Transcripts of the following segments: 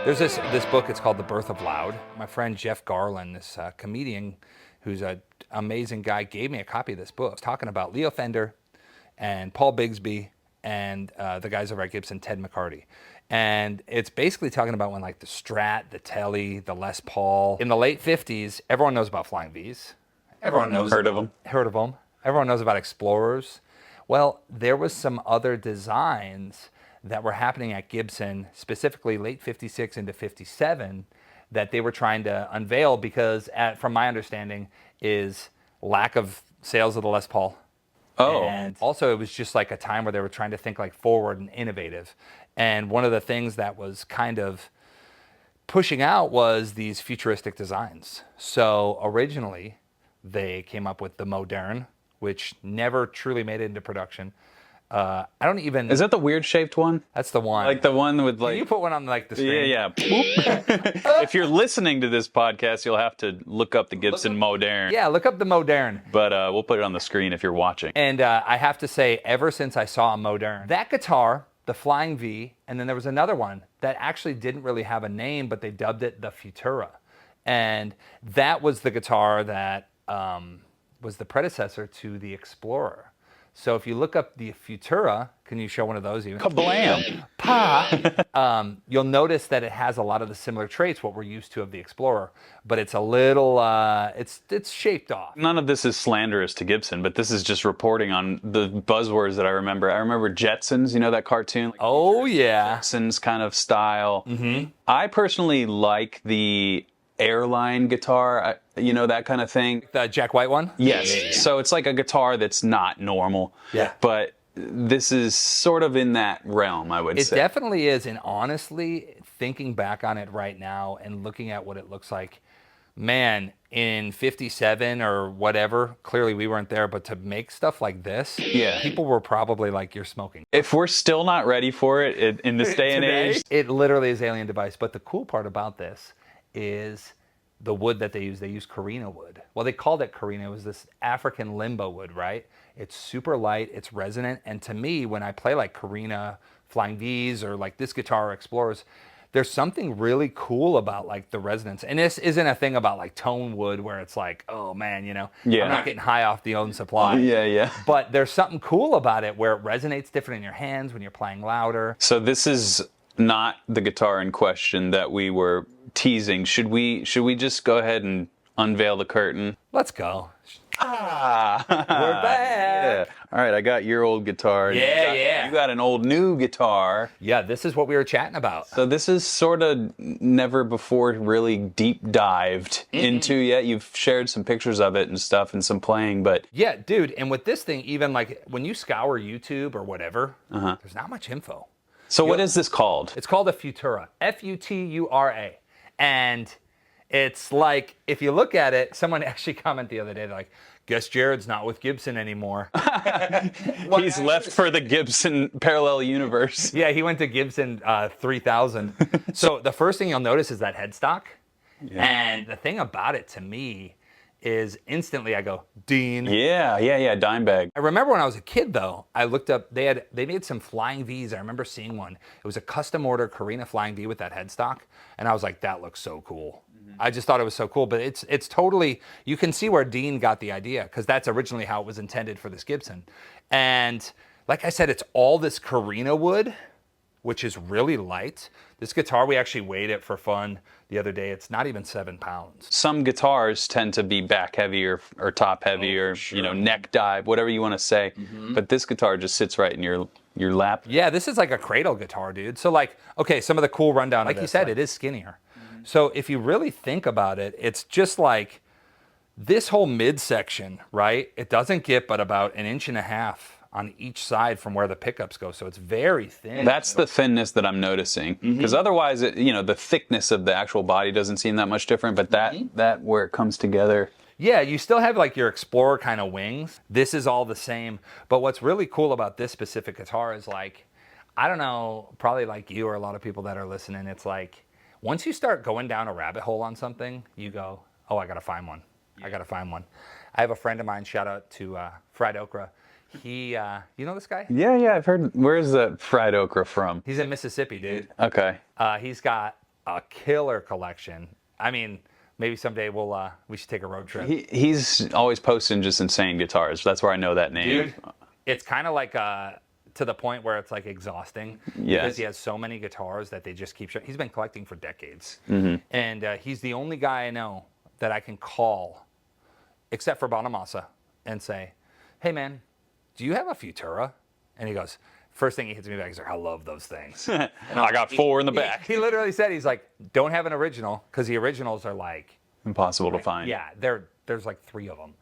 There's this book, it's called The Birth of Loud. My friend Jeff Garland, this comedian who's an amazing guy, gave me a copy of this book. It's talking about Leo Fender and Paul Bigsby and the guys over at Gibson, Ted McCarty. And it's basically talking about when like the Strat, the Tele, the Les Paul. In the late 50s, everyone knows about Flying Vs. Everyone knows Heard of them. Heard of them. Everyone knows about Explorers. Well, there was some other designs that were happening at Gibson, specifically late 56 into 57, that they were trying to unveil because, from my understanding, is lack of sales of the Les Paul. Oh. And also it was just like a time where they were trying to think like forward and innovative. And one of the things that was kind of pushing out was these futuristic designs. So originally they came up with the Moderne, which never truly made it into production. I don't even... Is that the weird shaped one? That's the one. Like the one with like... Can you put one on like the screen? Yeah. If you're listening to this podcast, you'll have to look up the Gibson Moderne. Yeah, look up the Moderne. But we'll put it on the screen if you're watching. And I have to say, ever since I saw a Moderne, that guitar, the Flying V, and then there was another one that actually didn't really have a name, but they dubbed it the Futura. And that was the guitar that was the predecessor to the Explorer. So if you look up the Futura, can you show one of those even? Kablam! You'll notice that it has a lot of the similar traits, what we're used to of the Explorer, but it's a little, it's shaped off. None of this is slanderous to Gibson, but this is just reporting on the buzzwords that I remember. I remember Jetsons, you know that cartoon? Like oh, yeah. Jetsons kind of style. Mm-hmm. I personally like the airline guitar, you know, that kind of thing. The Jack White one? Yes. Yeah. So it's like a guitar that's not normal. Yeah. But this is sort of in that realm, I would say. It definitely is. And honestly, thinking back on it right now and looking at what it looks like, man, in 57 or whatever, clearly we weren't there, but to make stuff like this, yeah, people were probably like, you're smoking. If we're still not ready for it in this day and age. It literally is alien device. But the cool part about this is the wood that they use. They use Korina wood. Well, they called it Korina. It was this African limbo wood, right? It's super light, it's resonant, and to me, when I play like Korina, Flying V's, or like this guitar, Explorers, there's something really cool about like the resonance. And this isn't a thing about like tone wood where it's like, oh man, you know, I'm not getting high off the own supply. Yeah. But there's something cool about it where it resonates different in your hands when you're playing louder. So this is not the guitar in question that we were teasing. Should we just go ahead and unveil the curtain? Let's go. We're back. Yeah. All right, I got your old guitar. Yeah. You got an old new guitar. Yeah, this is what we were chatting about. So this is sort of never before really deep dived into yet. You've shared some pictures of it and stuff and some playing, but... Yeah, dude, and with this thing, even like when you scour YouTube or whatever, there's not much info. So what is this called? It's called a Futura, F-U-T-U-R-A. And it's like, if you look at it, someone actually commented the other day, they're like, guess Jared's not with Gibson anymore. He's left for the Gibson parallel universe. Yeah, he went to Gibson 3000. So the first thing you'll notice is that headstock. Yeah. And the thing about it to me is instantly I go, Dean. Yeah, Dimebag. I remember when I was a kid though, I looked up, they made some Flying V's. I remember seeing one. It was a custom order Korina Flying V with that headstock. And I was like, that looks so cool. I just thought it was so cool, but it's totally, you can see where Dean got the idea because that's originally how it was intended for this Gibson. And like I said, it's all this Korina wood, which is really light. This guitar, we actually weighed it for fun the other day. It's not even 7 pounds. Some guitars tend to be back heavy or top heavy or you know, neck dive, whatever you want to say. But this guitar just sits right in your lap. Yeah, this is like a cradle guitar, dude. So like, okay, some of the cool rundown. Like you said, it is skinnier. So if you really think about it, it's just like this whole midsection, right? It doesn't get but about 1.5 inches on each side from where the pickups go. So it's very thin. That's the thinness that I'm noticing. Because otherwise, you know, the thickness of the actual body doesn't seem that much different, but that where it comes together. Yeah, you still have like your Explorer kind of wings. This is all the same. But what's really cool about this specific guitar is like, I don't know, probably like you or a lot of people that are listening, it's like, once you start going down a rabbit hole on something, you go, oh, I got to find one. I got to find one. I have a friend of mine, shout out to Fried Okra. He, you know this guy? Yeah, I've heard. Where's the fried okra from? He's in Mississippi, dude. Okay. He's got a killer collection. I mean, maybe someday we should take a road trip. He's always posting just insane guitars. That's where I know that name. Dude, it's kind of like to the point where it's like exhausting. Yes. Because he has so many guitars that they just keep showing. He's been collecting for decades. Mm-hmm. And he's the only guy I know that I can call, except for Bonamassa, and say, hey man, do you have a Futura? And he goes, first thing he hits me back, he's like, I love those things. And I got 4 in the back. He literally said, he's like, don't have an original, because the originals are like, Impossible to find. yeah, there's like 3 of them.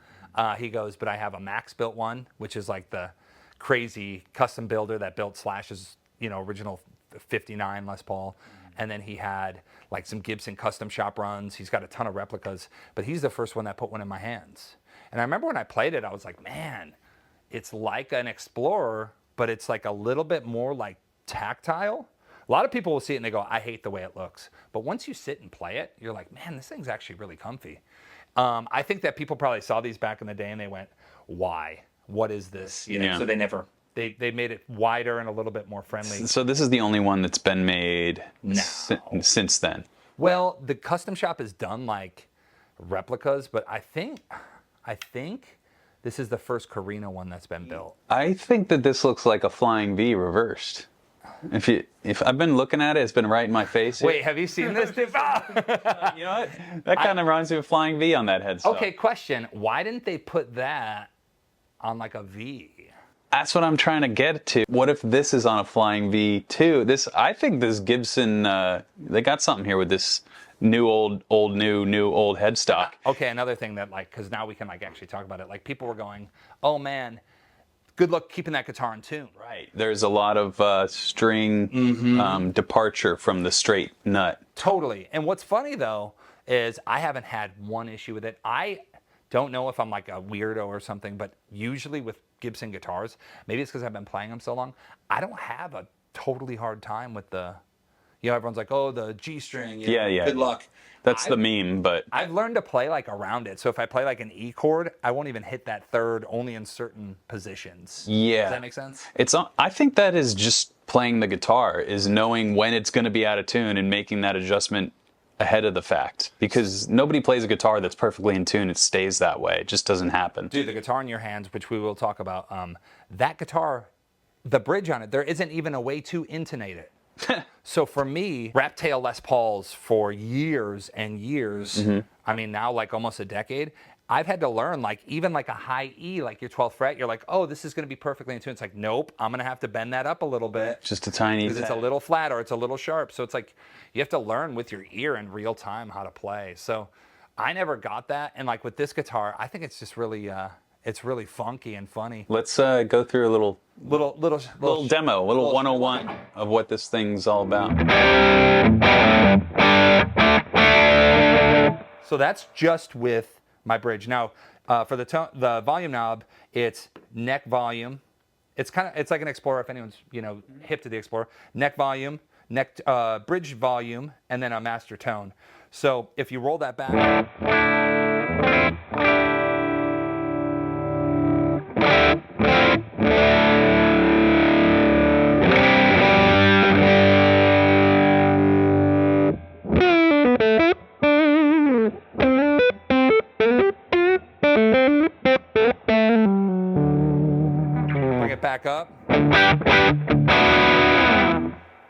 He goes, but I have a Max built one, which is like the crazy custom builder that built Slash's, original 59 Les Paul. And then he had like some Gibson custom shop runs. He's got a ton of replicas, but he's the first one that put one in my hands. And I remember when I played it, I was like, man, it's like an Explorer, but it's like a little bit more like tactile. A lot of people will see it and they go, I hate the way it looks. But once you sit and play it, you're like, man, this thing's actually really comfy. I think that people probably saw these back in the day and they went, why? What is this? Yeah. So they made it wider and a little bit more friendly. So this is the only one that's been made since then. Well, the custom shop has done like replicas, but I think this is the first Korina one that's been built. I think that this looks like a Flying V reversed. If I've been looking at it, it's been right in my face. Wait, have you seen this? You know what? That kind of reminds me of Flying V on that headstock. Okay, question. Why didn't they put that on like a V? That's what I'm trying to get to. What if this is on a Flying V too? I think this Gibson, they got something here with this new old headstock. Okay, another thing that because now we can actually talk about it. Like people were going, oh man, good luck keeping that guitar in tune. Right. There's a lot of string departure from the straight nut. Totally. And what's funny though is I haven't had one issue with it. I don't know if I'm like a weirdo or something, but usually with Gibson guitars, maybe it's because I've been playing them so long, I don't have a totally hard time with the, everyone's like, oh, the G string. Yeah. Good luck. That's the meme, but I've learned to play around it. So if I play an E chord, I won't even hit that third, only in certain positions. Yeah. Does that make sense? I think that is just playing the guitar, is knowing when it's going to be out of tune and making that adjustment ahead of the fact. Because nobody plays a guitar that's perfectly in tune. It stays that way. It just doesn't happen. Dude, the guitar in your hands, which we will talk about, that guitar, the bridge on it, there isn't even a way to intonate it. So for me, wrap tail Les Pauls for years and years, I mean now almost a decade, I've had to learn even a high E, your 12th fret, you're like, oh, this is going to be perfectly in tune. It's like, nope, I'm going to have to bend that up a little bit. Just a tiny because it's a little flat or it's a little sharp. So it's like you have to learn with your ear in real time how to play. So I never got that. And with this guitar, I think it's just really it's really funky and funny. Let's go through a little demo, a little 101 of what this thing's all about. So that's just with my bridge. Now, for the volume knob, it's neck volume. It's like an Explorer if anyone's hip to the Explorer. Neck volume, bridge volume, and then a master tone. So if you roll that back. Back up, and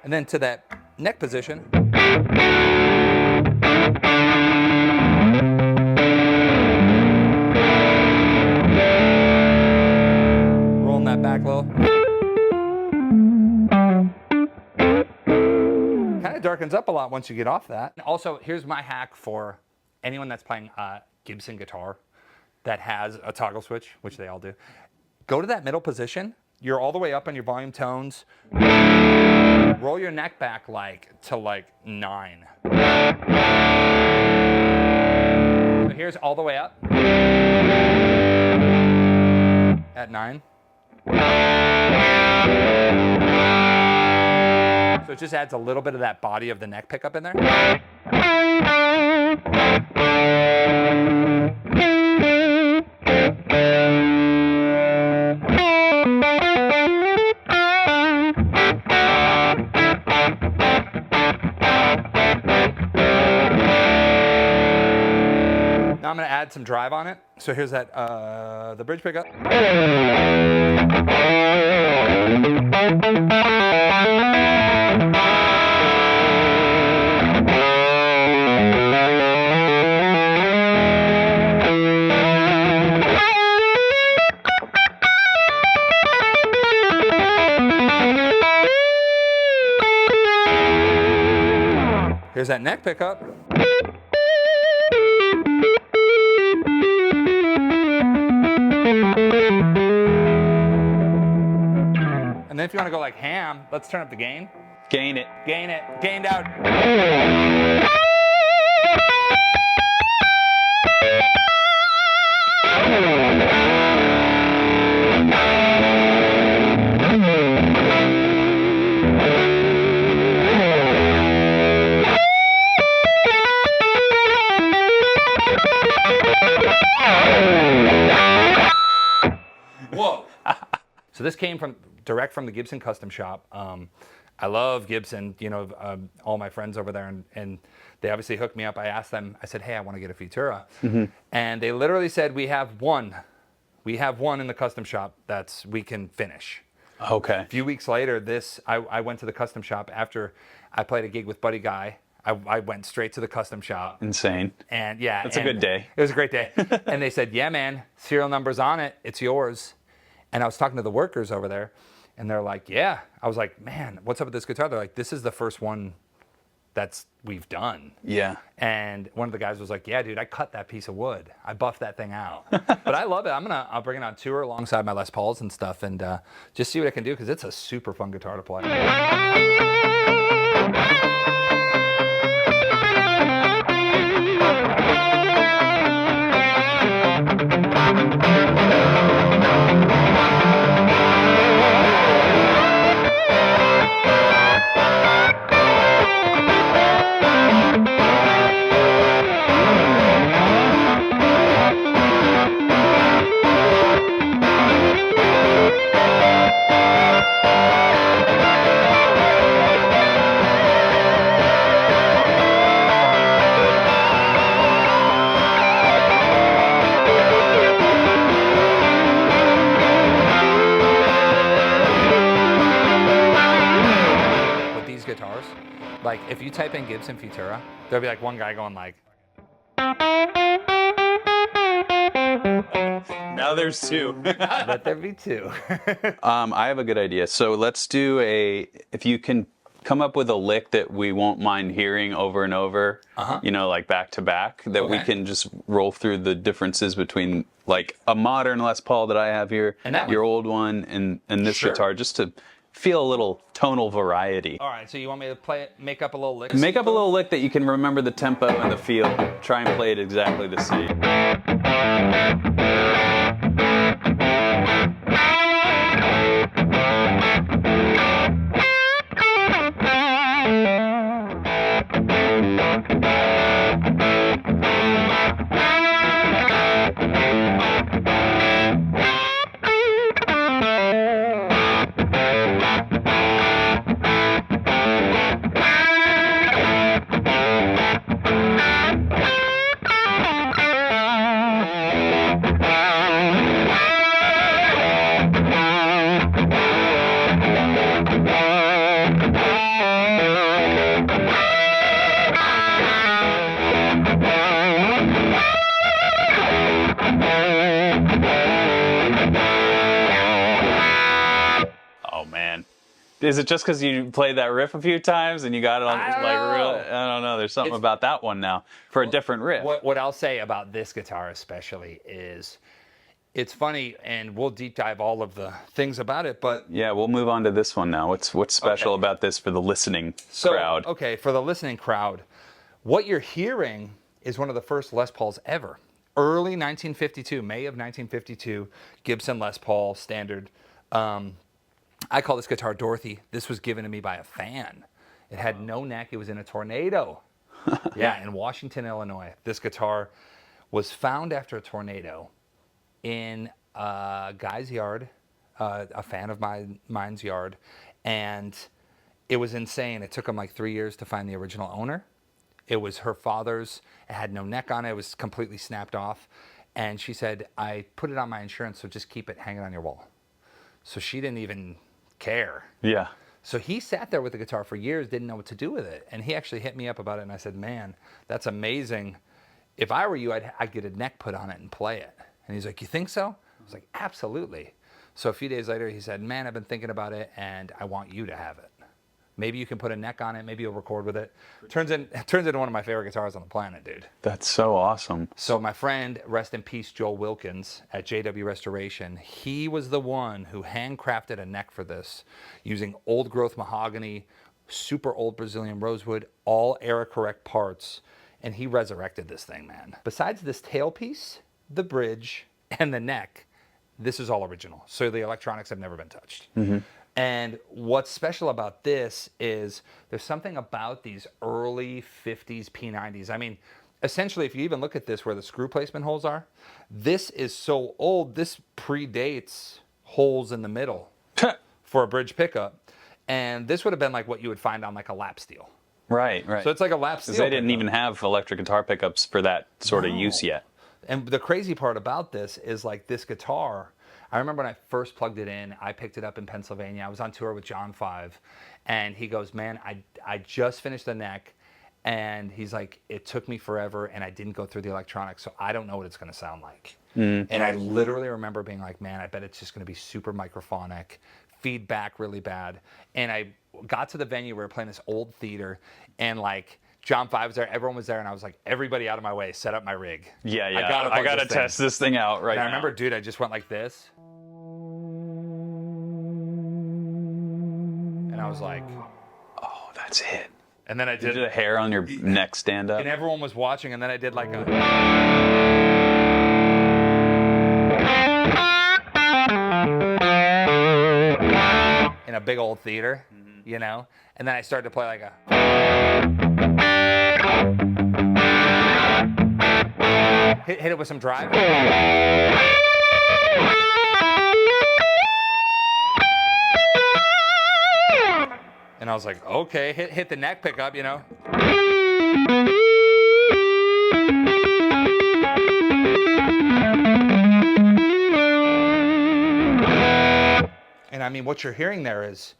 then to that neck position. Rolling that back low. Kind of darkens up a lot once you get off that. Also, here's my hack for anyone that's playing Gibson guitar that has a toggle switch, which they all do. Go to that middle position. You're all the way up on your volume tones. Roll your neck back to 9. So here's all the way up at 9. So it just adds a little bit of that body of the neck pickup in there. I'm going to add some drive on it. So here's that, the bridge pickup. Here's that neck pickup. And then if you want to go like ham, let's turn up the gain. Gain it. Gain it. Gained out. Whoa. So this came direct from the Gibson Custom Shop. I love Gibson, you know, all my friends over there, and they obviously hooked me up. I asked them, I said, hey, I want to get a Futura. And they literally said, we have one in the custom shop we can finish. Okay. A few weeks later, I went to the custom shop after I played a gig with Buddy Guy. I went straight to the custom shop. Insane. And yeah. That's a good day. It was a great day. And they said, yeah, man, serial number's on it. It's yours. And I was talking to the workers over there, and they're like, yeah. I was like, man, what's up with this guitar? They're like, this is the first one we've done. Yeah. And one of the guys was like, yeah, dude, I cut that piece of wood. I buffed that thing out. But I love it. I'll bring it on tour alongside my Les Pauls and stuff, and just see what I can do, because it's a super fun guitar to play. Guitars, like if you type in Gibson Futura, there'll be like one guy going like, now there's two. let there be two. I have a good idea. So let's do if you can come up with a lick that we won't mind hearing over and over, you know, like back to back, that we can just roll through the differences between like a modern Les Paul that I have here, and your old one, and this guitar, just to feel a little tonal variety. All right, so you want me to make up a little lick? Make up a little lick that you can remember the tempo and the feel. Try and play it exactly the same. Is it just because you played that riff a few times and you got it on I don't know. There's something about that one now for a different riff. What I'll say about this guitar especially is it's funny, and we'll deep dive all of the things about it, but yeah, we'll move on to this one now. What's special about this for the listening crowd? Okay, for the listening crowd, what you're hearing is one of the first Les Pauls ever. Early 1952, May of 1952, Gibson Les Paul standard. I call this guitar Dorothy. This was given to me by a fan. It had no neck. It was in a tornado. Yeah, in Washington, Illinois. This guitar was found after a tornado in a guy's yard, a fan of mine's yard, and it was insane. It took him like 3 years to find the original owner. It was her father's. It had no neck on it. It was completely snapped off. And she said, I put it on my insurance, so just keep it hanging on your wall. So she didn't even care. Yeah. So he sat there with the guitar for years, didn't know what to do with it. And he actually hit me up about it, and I said, man, that's amazing. If I were you, I'd get a neck put on it and play it. And he's like, you think so? I was like, absolutely. So a few days later, he said, man, I've been thinking about it, and I want you to have it. Maybe you can put a neck on it. Maybe you'll record with it. Turns into one of my favorite guitars on the planet, dude. That's so awesome. So my friend, rest in peace, Joel Wilkins at JW Restoration, he was the one who handcrafted a neck for this using old growth mahogany, super old Brazilian rosewood, all era correct parts. And he resurrected this thing, man. Besides this tailpiece, the bridge, and the neck, this is all original. So the electronics have never been touched. And what's special about this is there's something about these early 50s P90s. I mean, essentially, if you even look at this where the screw placement holes are, this is so old, this predates holes in the middle for a bridge pickup. And this would have been like what you would find on like a lap steel. Right, right. So it's like a lap steel. Because they didn't pickup. even have electric guitar pickups for that sort of use yet. And the crazy part about this is like this guitar, I remember when I first plugged it in, I picked it up in Pennsylvania. I was on tour with John 5, and he goes, man, I just finished the neck, and he's like, it took me forever, and I didn't go through the electronics, so I don't know what it's going to sound like. And I literally remember being like, man, I bet it's just going to be super microphonic, feedback really bad. And I got to the venue, we were playing this old theater, and like, John 5 was there, everyone was there, and I was like, everybody out of my way, set up my rig. Yeah, yeah. I I gotta test this thing out right and now. I remember, dude, I just went like this. And I was like, Oh, that's it. and then I Did did, the hair on your neck stand up? and everyone was watching, and then I did like a, in a big old theater, you know? And then I started to play like a, hit it with some drive. And I was like, okay, hit the neck pickup, you know? And I mean, what you're hearing there is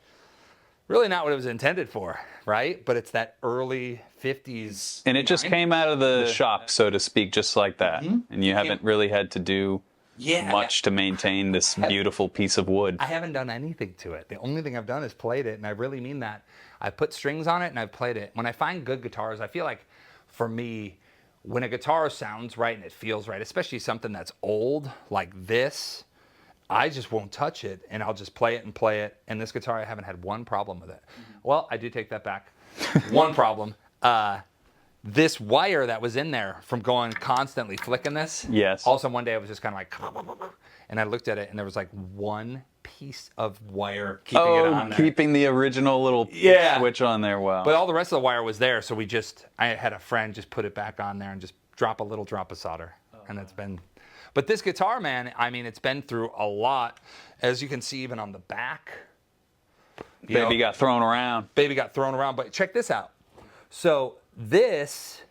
really not what it was intended for, right? But it's that early 50s. And it just came out of the shop, so to speak, just like that. And you haven't really had to do much to maintain this beautiful piece of wood. I haven't done anything to it. The only thing I've done is played it, and I really mean that. I put strings on it, and I've played it. When I find good guitars, I feel like, for me, when a guitar sounds right and it feels right, especially something that's old like this, I just won't touch it, and I'll just play it and play it. And this guitar, I haven't had one problem with it. Well, I do take that back. One problem. This wire that was in there from going constantly flicking this. Yes. All of a sudden one day I was just kind of like, and I looked at it and there was like one piece of wire keeping it on there. Keeping the original little switch on there. Wow. But all the rest of the wire was there, so I had a friend just put it back on there and just drop a little drop of solder. And it's been, but this guitar, man, I mean, it's been through a lot. As you can see, even on the back. Baby got thrown around. Baby got thrown around, but check this out. So this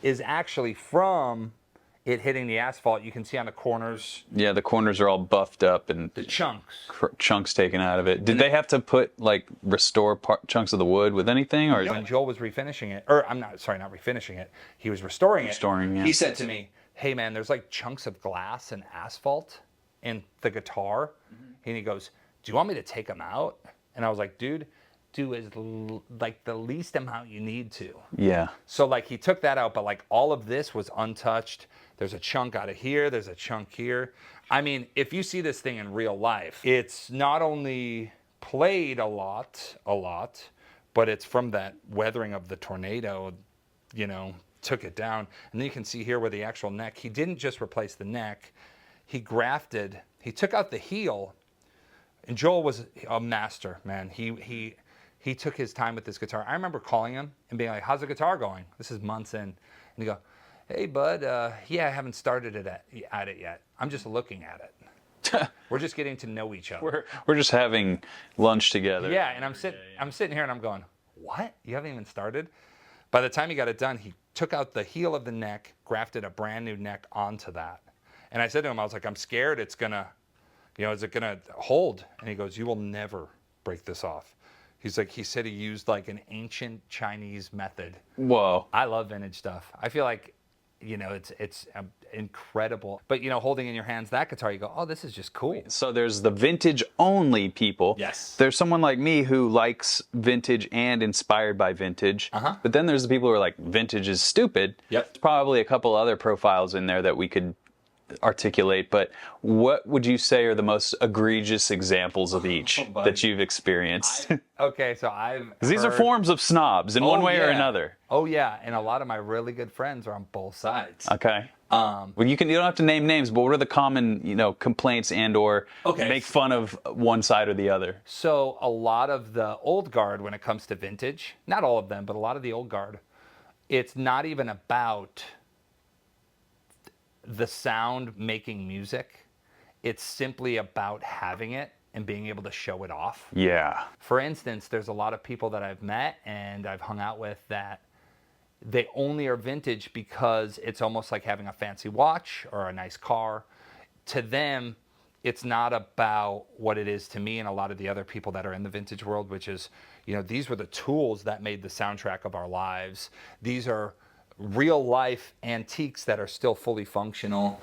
is actually from it hitting the asphalt. You can see on the corners. Yeah, the corners are all buffed up and the chunks. Chunks taken out of it. Did they have to restore chunks of the wood with anything? Or When Joel was refinishing it, or not refinishing it, he was restoring it. Yeah. He said to me, hey man, there's like chunks of glass and asphalt in the guitar. And he goes, do you want me to take them out? And I was like, dude, do like the least amount you need to. Yeah. So like he took that out, but like all of this was untouched. There's a chunk out of here. There's a chunk here. I mean, if you see this thing in real life, it's not only played a lot, but it's from that weathering of the tornado, you know, took it down. And then you can see here where the actual neck, he didn't just replace the neck. He grafted, he took out the heel. And Joel was a master, man. He took his time with this guitar. I remember calling him and being like, how's the guitar going? This is months in. And he go, hey, bud, yeah, I haven't started it at it yet. I'm just looking at it. We're just getting to know each other. We're just having lunch together. Yeah, and I'm sitting here and I'm going, what? You haven't even started? By the time he got it done, he took out the heel of the neck, grafted a brand new neck onto that. And I said to him, I was like, I'm scared it's gonna, is it gonna hold? And he goes, you will never break this off. He's like, he said he used like an ancient Chinese method. Whoa. I love vintage stuff. I feel like, it's incredible. But, holding in your hands that guitar, you go, oh, this is just cool. So there's the vintage only people. Yes. There's someone like me who likes vintage and inspired by vintage. But then there's the people who are like, vintage is stupid. Yep. There's probably a couple other profiles in there that we could articulate, but what would you say are the most egregious examples of each that you've experienced? Okay, so I've These are forms of snobs in one way or another. Oh yeah, and a lot of my really good friends are on both sides. Okay. Well, you don't have to name names, but what are the common, complaints and or make fun of one side or the other? So a lot of the old guard, when it comes to vintage, not all of them, but a lot of the old guard, it's not even about the sound making music. It's simply about having it and being able to show it off. Yeah. For instance, there's a lot of people that I've met and I've hung out with that they only are vintage because it's almost like having a fancy watch or a nice car. To them, it's not about what it is to me and a lot of the other people that are in the vintage world, which is, these were the tools that made the soundtrack of our lives. These are real life antiques that are still fully functional.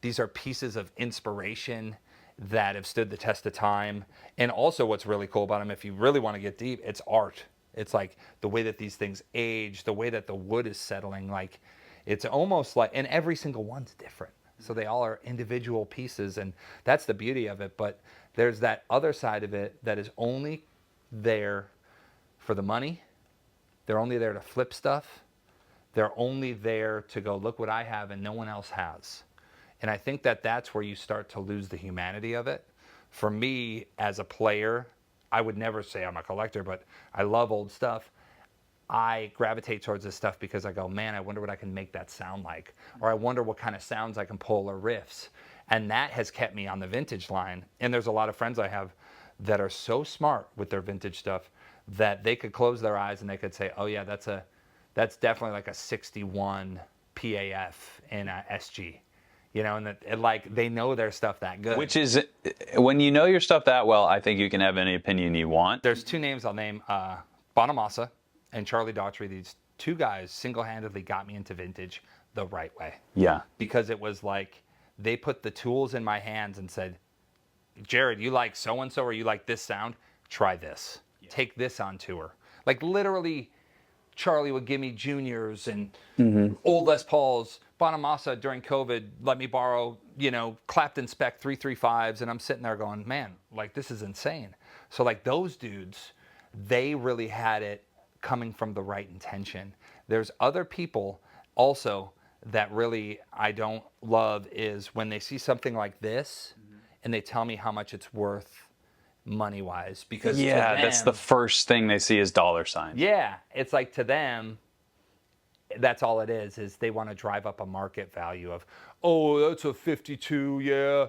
These are pieces of inspiration that have stood the test of time. And also what's really cool about them, if you really want to get deep, it's art. It's like the way that these things age, the way that the wood is settling, like it's almost like, and every single one's different. So they all are individual pieces, and that's the beauty of it. But there's that other side of it that is only there for the money. They're only there to flip stuff. They're only there to go, look what I have and no one else has. And I think that that's where you start to lose the humanity of it. For me, as a player, I would never say I'm a collector, but I love old stuff. I gravitate towards this stuff because I go, man, I wonder what I can make that sound like. Or I wonder what kind of sounds I can pull or riffs. And that has kept me on the vintage line. And there's a lot of friends I have that are so smart with their vintage stuff that they could close their eyes and they could say, oh yeah, that's definitely like a 61 PAF in a SG, and like they know their stuff that good. Which is, when you know your stuff that well, I think you can have any opinion you want. There's two names I'll name, Bonamassa and Charlie Daughtry. These two guys single-handedly got me into vintage the right way. Yeah. Because it was like they put the tools in my hands and said, Jared, you like so-and-so or you like this sound? Try this. Yeah. Take this on tour. Like literally, Charlie would give me juniors and old Les Pauls. Bonamassa during COVID let me borrow, Clapton Spec 335s, and I'm sitting there going, man, like this is insane. So like those dudes, they really had it coming from the right intention. There's other people also that really I don't love is when they see something like this and they tell me how much it's worth money-wise, because to them, that's the first thing they see is dollar signs. Yeah, it's like to them, that's all it is they want to drive up a market value of, oh, that's a 52, yeah.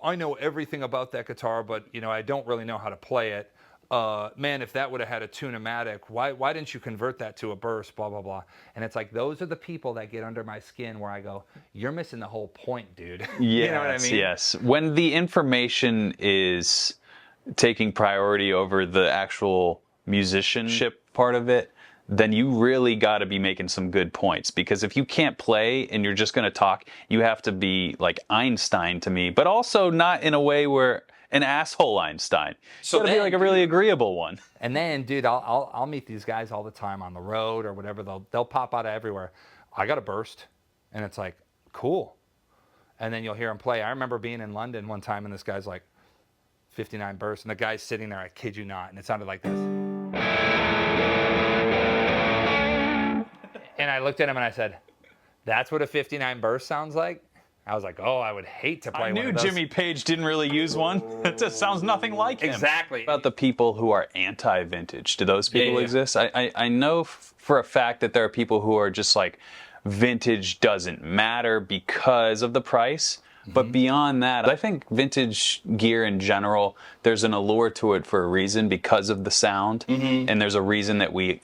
I know everything about that guitar, but I don't really know how to play it. Man, if that would have had a tune-o-matic, why didn't you convert that to a burst, blah, blah, blah. And it's like, those are the people that get under my skin where I go, you're missing the whole point, dude. You know what I mean? Yes. When the information is taking priority over the actual musicianship part of it, then you really got to be making some good points. Because if you can't play and you're just going to talk, you have to be like Einstein to me, but also not in a way where an asshole Einstein. So gotta be like a really agreeable one. And then, dude, I'll meet these guys all the time on the road or whatever. They'll pop out of everywhere. I got a burst, and it's like, cool. And then you'll hear them play. I remember being in London one time, and this guy's like 59 burst, and the guy's sitting there. I kid you not, and it sounded like this. And I looked at him and I said, "That's what a 59 burst sounds like." I was like, oh, I would hate to play one of those. I knew Jimmy Page didn't really use one. It just sounds nothing like him. Exactly. About the people who are anti-vintage, do those people exist? I know for a fact that there are people who are just like, vintage doesn't matter because of the price. But beyond that, I think vintage gear in general, there's an allure to it for a reason because of the sound. And there's a reason that we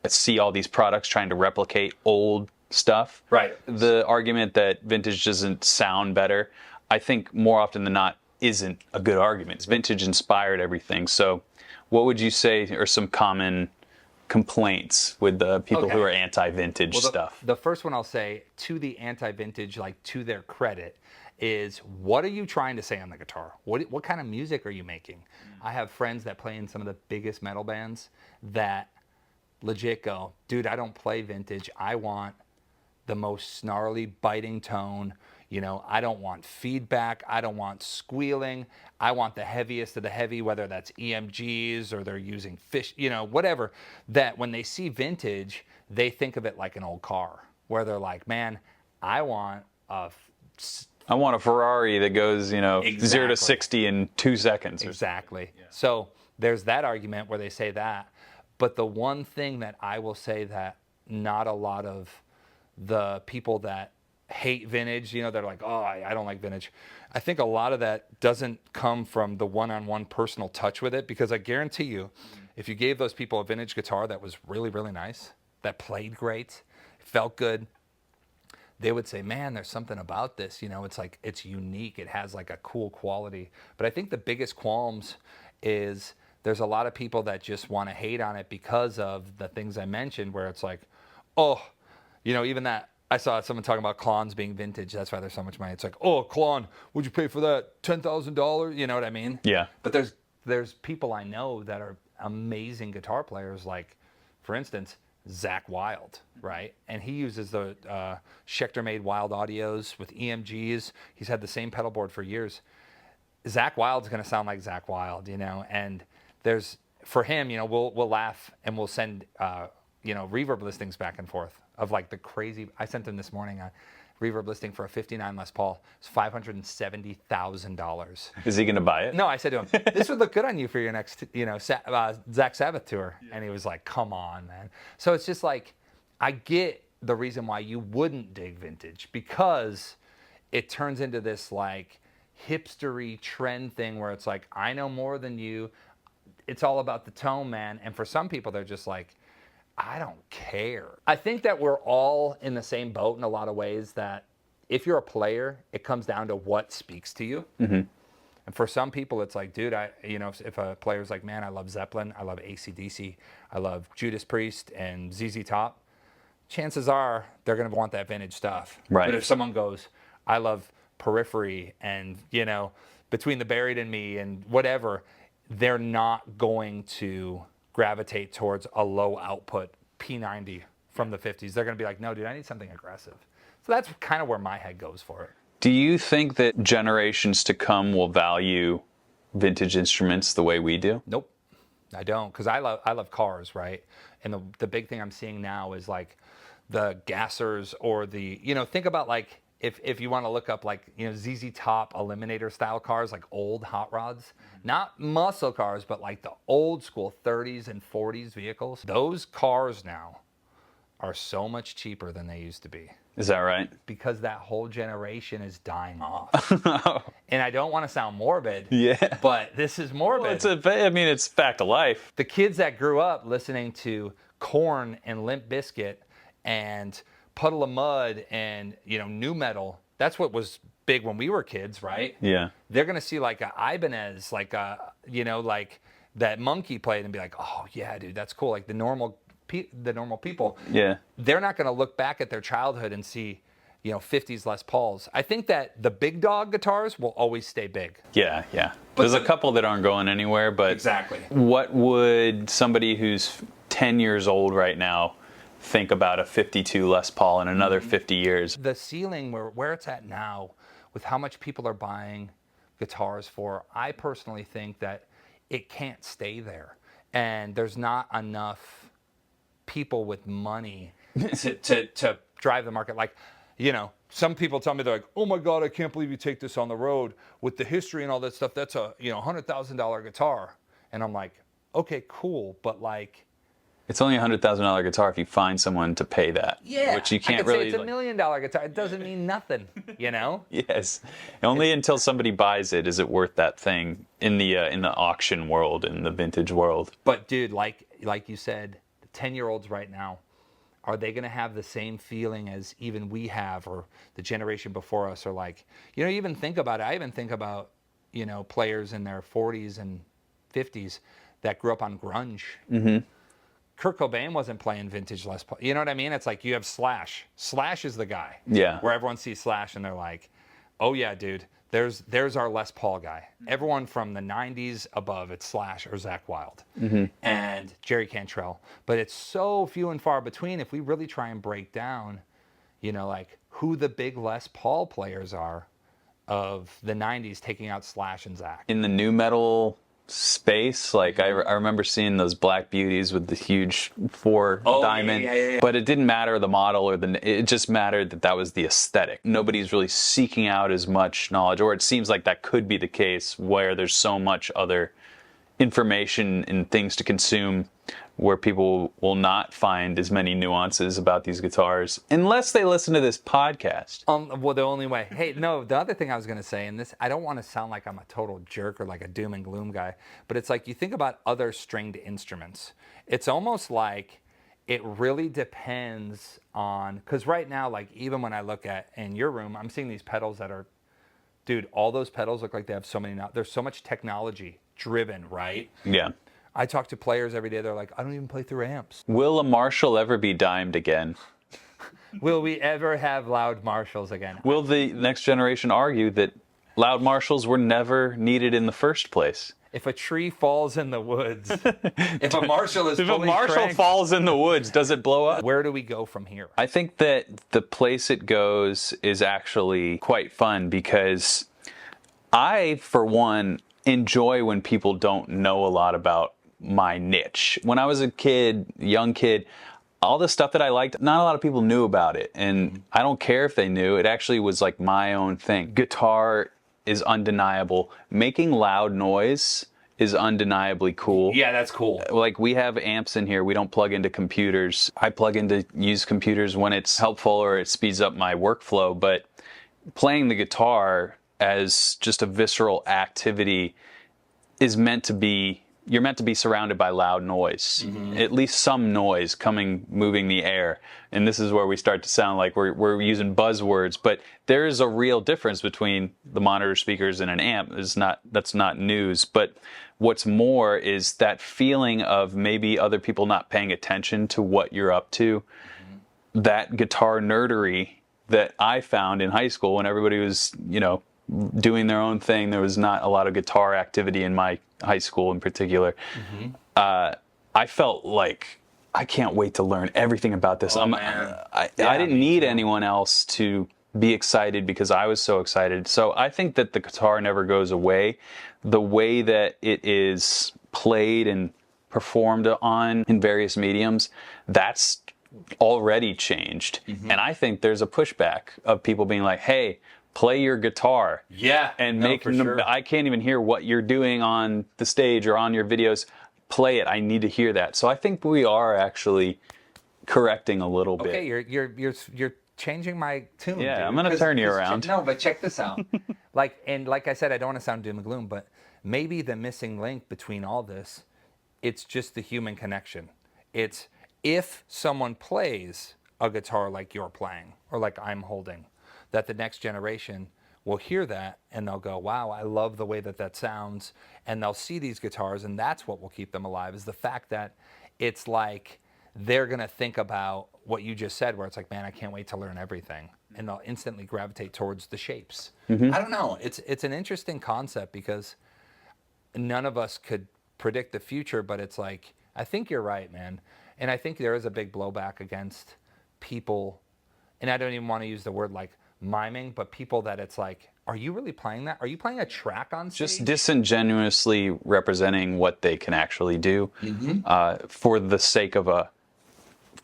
see all these products trying to replicate old stuff. Right. The argument that vintage doesn't sound better, I think more often than not isn't a good argument. Vintage inspired everything. So what would you say are some common complaints with the people who are anti-vintage stuff? The first one I'll say to the anti-vintage, like to their credit, is what are you trying to say on the guitar? What kind of music are you making? I have friends that play in some of the biggest metal bands that legit go, dude, I don't play vintage. I want the most snarly, biting tone. You know, I don't want feedback. I don't want squealing. I want the heaviest of the heavy, whether that's EMGs or they're using fish, you know, whatever. That when they see vintage, they think of it like an old car, where they're like, man, I want a Ferrari that goes, you know, 0 to 60 in 2 seconds. Exactly. Yeah. So there's that argument where they say that. But the one thing that I will say that not a lot of the people that hate vintage, you know, they're like, oh, I don't like vintage. I think a lot of that doesn't come from the one-on-one personal touch with it, because I guarantee you, if you gave those people a vintage guitar that was really, really nice, that played great, felt good, they would say, man, there's something about this, you know, it's like, it's unique. It has like a cool quality. But I think the biggest qualms is there's a lot of people that just want to hate on it because of the things I mentioned, where it's like, oh, you know, even that, I saw someone talking about Klons being vintage. That's why there's so much money. It's like, oh, Klon, would you pay for that? $10,000? You know what I mean? Yeah. But there's people I know that are amazing guitar players, like, for instance, Zach Wild, right? And he uses the Schecter-made Wild Audios with EMGs. He's had the same pedal board for years. Zach Wild's going to sound like Zach Wild, you know? And there's, for him, you know, we'll laugh and we'll send, you know, reverb listings back and forth of like the crazy. I sent him this morning a reverb listing for a 59 Les Paul. It's $570,000. Is he going to buy it? No, I said to him, this would look good on you for your next, you know, Zach Sabbath tour. Yeah. And he was like, come on, man. So it's just like, I get the reason why you wouldn't dig vintage, because it turns into this like hipstery trend thing where it's like, I know more than you. It's all about the tone, man. And for some people, they're just like, I don't care. I think that we're all in the same boat in a lot of ways, that if you're a player, it comes down to what speaks to you. Mm-hmm. And for some people, it's like, dude, you know, if a player's like, man, I love Zeppelin, I love AC/DC, I love Judas Priest and ZZ Top, chances are they're going to want that vintage stuff. Right. But if someone goes, I love Periphery and, you know, Between the Buried and Me and whatever, they're not going to gravitate towards a low output P90 from the 50s. They're going to be like, no, dude, I need something aggressive. So that's kind of where my head goes for it. Do you think that generations to come will value vintage instruments the way we do? Nope, I don't, because I love cars, right? And the big thing I'm seeing now is like the gassers, or the, you know, think about like, if you want to look up like, you know, ZZ Top Eliminator style cars, like old hot rods, not muscle cars, but like the old school 30s and 40s vehicles. Those cars now are so much cheaper than they used to be. Is that right? Because that whole generation is dying off. And I don't want to sound morbid, yeah, but this is morbid. Well, it's fact of life. The kids that grew up listening to Korn and Limp Bizkit and Puddle of Mud and, you know, nu metal, that's what was big when we were kids, right? Yeah. They're going to see like a Ibanez, like a, you know, like that Monkey played and be like, oh yeah, dude, that's cool. Like the normal people. Yeah. They're not going to look back at their childhood and see, you know, 50s Les Pauls. I think that the big dog guitars will always stay big. Yeah, yeah. But there's a couple that aren't going anywhere, but exactly. What would somebody who's 10 years old right now think about a 52 Les Paul in another 50 years? The ceiling where it's at now, with how much people are buying guitars for, I personally think that it can't stay there. And there's not enough people with money to drive the market. Like, you know, some people tell me, they're like, oh my God, I can't believe you take this on the road with the history and all that stuff. That's a, you know, $100,000 guitar. And I'm like, okay, cool. But like, it's only a $100,000 guitar if you find someone to pay that. Yeah, which you can't I could really. Say it's $1 million guitar. It doesn't mean nothing, you know. Yes, only until somebody buys it is it worth that thing in the auction world, in the vintage world. But dude, like you said, 10-year-olds right now, are they going to have the same feeling as even we have, or the generation before us, or like, you know, even think about it. I even think about, you know, players in their 40s and 50s that grew up on grunge. Mm-hmm. Kurt Cobain wasn't playing vintage Les Paul. You know what I mean? It's like you have Slash. Slash is the guy. Yeah. Where everyone sees Slash and they're like, oh yeah, dude, there's our Les Paul guy. Everyone from the 90s above, it's Slash or Zakk Wylde. Mm-hmm. And Jerry Cantrell. But it's so few and far between if we really try and break down, you know, like who the big Les Paul players are of the 90s taking out Slash and Zakk. In the new metal space, like I remember seeing those Black Beauties with the huge 4 diamond, yeah. but it didn't matter the model or it just mattered that was the aesthetic. Nobody's really seeking out as much knowledge, or it seems like that could be the case where there's so much other information and things to consume where people will not find as many nuances about these guitars unless they listen to this podcast. Well, the only way. Hey, no, the other thing I was going to say, and this, I don't want to sound like I'm a total jerk or like a doom and gloom guy, but it's like you think about other stringed instruments. It's almost like it really depends on, because right now, like even when I look at in your room, I'm seeing these pedals that are, dude, all those pedals look like they have so many, there's so much technology driven, right? Yeah. I talk to players every day. They're like, I don't even play through amps. Will a Marshall ever be dimed again? Will we ever have loud Marshalls again? Will the next generation argue that loud Marshalls were never needed in the first place? If a tree falls in the woods, if a Marshall is If a fully Marshall cranked, falls in the woods, does it blow up? where do we go from here? I think that the place it goes is actually quite fun because I, for one, enjoy when people don't know a lot about my niche. When I was a kid, young kid, all the stuff that I liked, not a lot of people knew about it. And I don't care if they knew. It actually was like my own thing. Guitar is undeniable. Making loud noise is undeniably cool. Yeah, that's cool. Like we have amps in here. We don't plug into computers. I plug into use computers when it's helpful or it speeds up my workflow. But playing the guitar as just a visceral activity is meant to be, you're meant to be surrounded by loud noise, at least some noise moving the air. And this is where we start to sound like we're using buzzwords, but there is a real difference between the monitor speakers and an amp. That's not news, but what's more is that feeling of maybe other people not paying attention to what you're up to, that guitar nerdery that I found in high school when everybody was, you know, doing their own thing. There was not a lot of guitar activity in my high school in particular. I felt like I can't wait to learn everything about this. I didn't need anyone else to be excited because I was so excited. So I think that the guitar never goes away. The way that it is played and performed on in various mediums, that's already changed. And I think there's a pushback of people being like, hey, play your guitar. Yeah. And I can't even hear what you're doing on the stage or on your videos. Play it. I need to hear that. So I think we are actually correcting a little bit. Okay, you're changing my tune. Yeah, dude. I'm gonna turn you around. No, but check this out. like I said, I don't want to sound doom and gloom, but maybe the missing link between all this, it's just the human connection. It's if someone plays a guitar like you're playing or like I'm holding, that the next generation will hear that and they'll go, wow, I love the way that sounds. And they'll see these guitars, and that's what will keep them alive, is the fact that it's like they're going to think about what you just said, where it's like, man, I can't wait to learn everything. And they'll instantly gravitate towards the shapes. I don't know. It's an interesting concept because none of us could predict the future, but it's like, I think you're right, man. And I think there is a big blowback against people, and I don't even want to use the word like miming, but people that it's like, are you really playing that? Are you playing a track on stage? Just disingenuously representing what they can actually do for the sake of a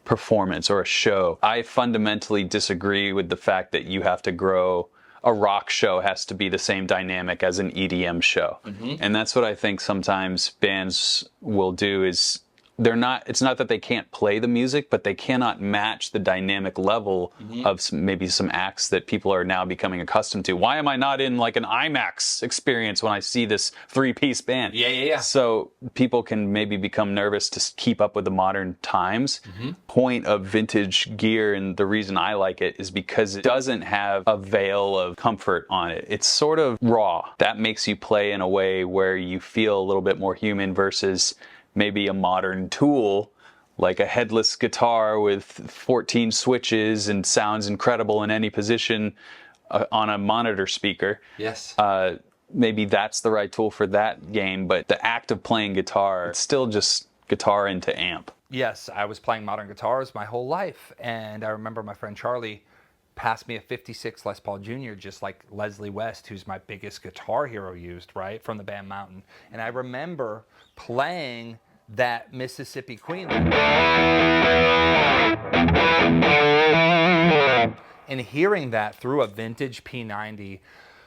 performance or a show. I fundamentally disagree with the fact that you have to grow. A rock show has to be the same dynamic as an EDM show. And that's what I think sometimes bands will do is they're not, it's not that they can't play the music, but they cannot match the dynamic level of maybe some acts that people are now becoming accustomed to. Why am I not in like an IMAX experience when I see this 3-piece band? Yeah. So people can maybe become nervous to keep up with the modern times. Point of vintage gear, and the reason I like it is because it doesn't have a veil of comfort on it. It's sort of raw. That makes you play in a way where you feel a little bit more human versus maybe a modern tool like a headless guitar with 14 switches and sounds incredible in any position on a monitor speaker. Yes. Maybe that's the right tool for that game, but the act of playing guitar, it's still just guitar into amp. Yes, I was playing modern guitars my whole life, and I remember my friend Charlie passed me a 56 Les Paul Jr., just like Leslie West, who's my biggest guitar hero, used, right, from the band Mountain. And I remember playing that Mississippi Queen and hearing that through a vintage P90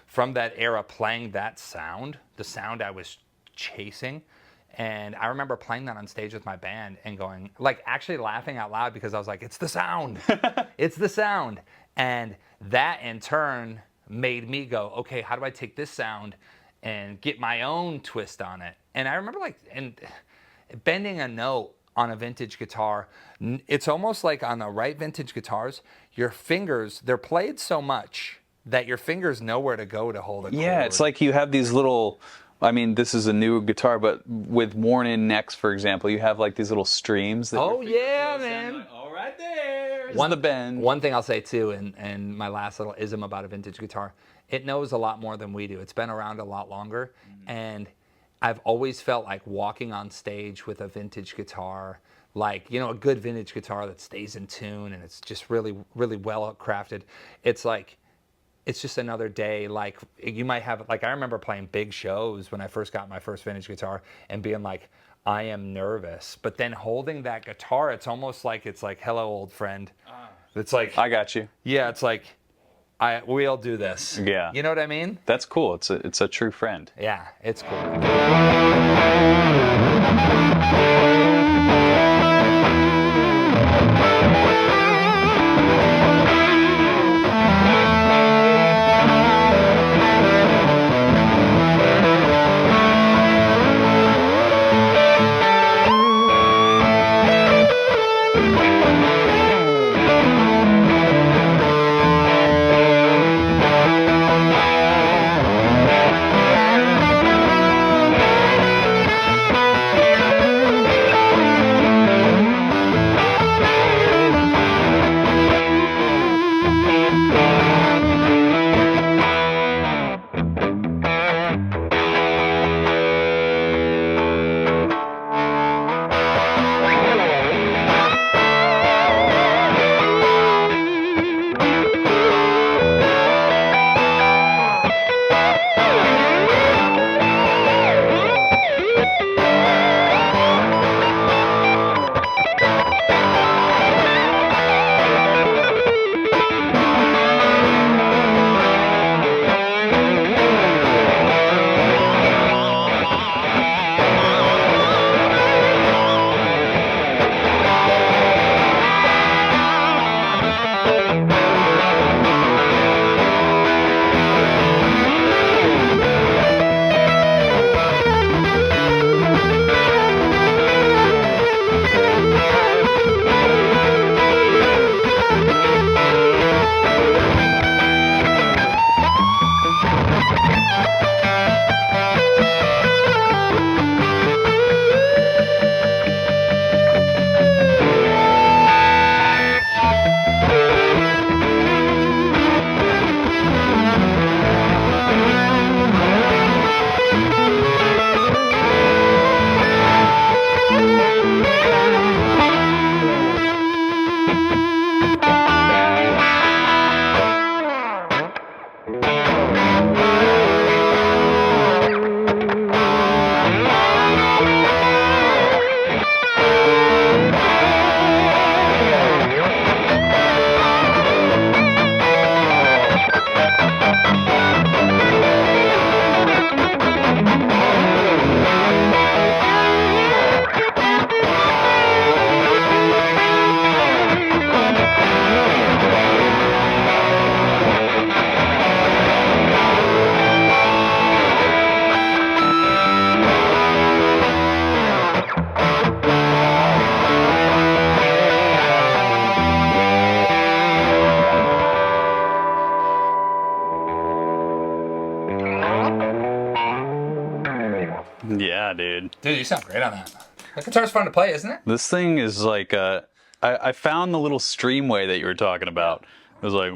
from that era, playing that sound, the sound I was chasing. And I remember playing that on stage with my band and going, like, actually laughing out loud because I was like, it's the sound. It's the sound. And that in turn made me go, okay, how do I take this sound and get my own twist on it? And I remember bending a note on a vintage guitar. It's almost like on the right vintage guitars, your fingers, they're played so much that your fingers know where to go to hold a chord. Yeah, it's like you have these little, I mean, this is a new guitar, but with worn-in necks, for example, you have like these little streams. That oh, yeah, man. Like, oh, right there. One, the bend. One thing I'll say, too, and my last little ism about a vintage guitar, it knows a lot more than we do. It's been around a lot longer, and I've always felt like walking on stage with a vintage guitar, like, you know, a good vintage guitar that stays in tune and it's just really, really well crafted. It's like, it's just another day. Like, you might have, like, I remember playing big shows when I first got my first vintage guitar and being like, I am nervous. But then holding that guitar, it's almost like, it's like, hello, old friend. It's like, I got you. Yeah, it's like, we'll do this. Yeah. You know what I mean? That's cool. It's a true friend. Yeah, it's cool. Yeah, dude. Dude, you sound great on that. That guitar's fun to play, isn't it? This thing is like I found the little streamway that you were talking about. It was like,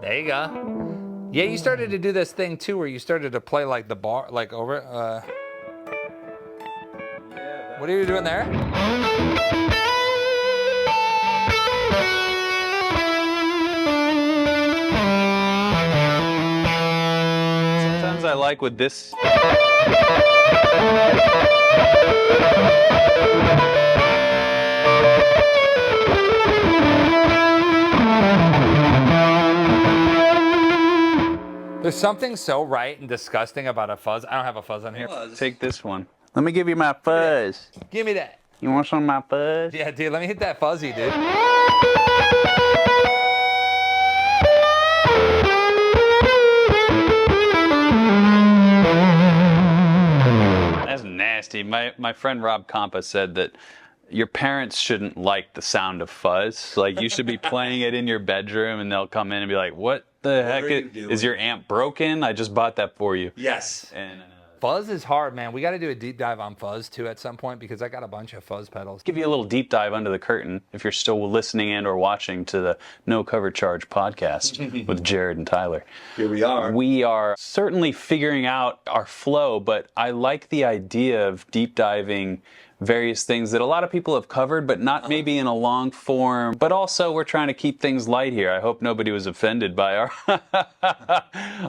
There you go. Yeah, you started to do this thing too, where you started to play like the bar, like over. What are you doing there? sometimes I like with this. There's something so right and disgusting about a fuzz. I don't have a fuzz on here. Take this one. Let me give you my fuzz. Give me that. You want some of my fuzz? Yeah, dude, let me hit that fuzzy, dude. That's nasty. My friend Rob Compa said that your parents shouldn't like the sound of fuzz. Like, you should be playing it in your bedroom and they'll come in and be like, what the heck? Is your amp broken? I just bought that for you. Yes. And Fuzz is hard, man. We got to do a deep dive on fuzz too at some point because I got a bunch of fuzz pedals. give you a little deep dive under the curtain if you're still listening and or watching to the No Cover Charge podcast with Jared and Tyler. Here we are. We are certainly figuring out our flow, but I like the idea of deep diving various things that a lot of people have covered, but not maybe in a long form. But also, we're trying to keep things light here. I hope nobody was offended by our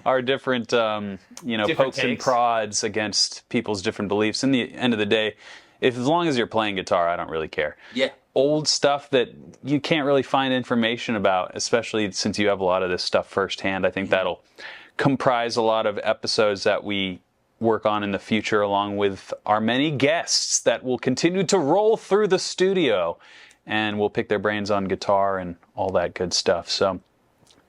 our different, Different pokes and takes. prods against people's different beliefs. In the end of the day, as long as you're playing guitar, I don't really care. Yeah. Old stuff that you can't really find information about, especially since you have a lot of this stuff firsthand. I think that'll comprise a lot of episodes that we work on in the future, along with our many guests that will continue to roll through the studio, and we'll pick their brains on guitar and all that good stuff. So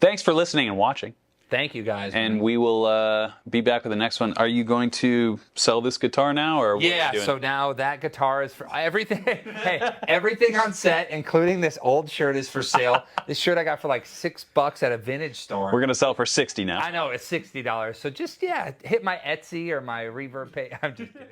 thanks for listening and watching. Thank you, guys. And we will be back with the next one. Are you going to sell this guitar now, or what are you yeah, doing? so now that guitar is for everything. Hey, everything on set, including this old shirt, is for sale. This shirt I got for like $6 at a vintage store. We're gonna sell for 60 now. I know, it's $60. So just, hit my Etsy or my Reverb page. I'm just kidding.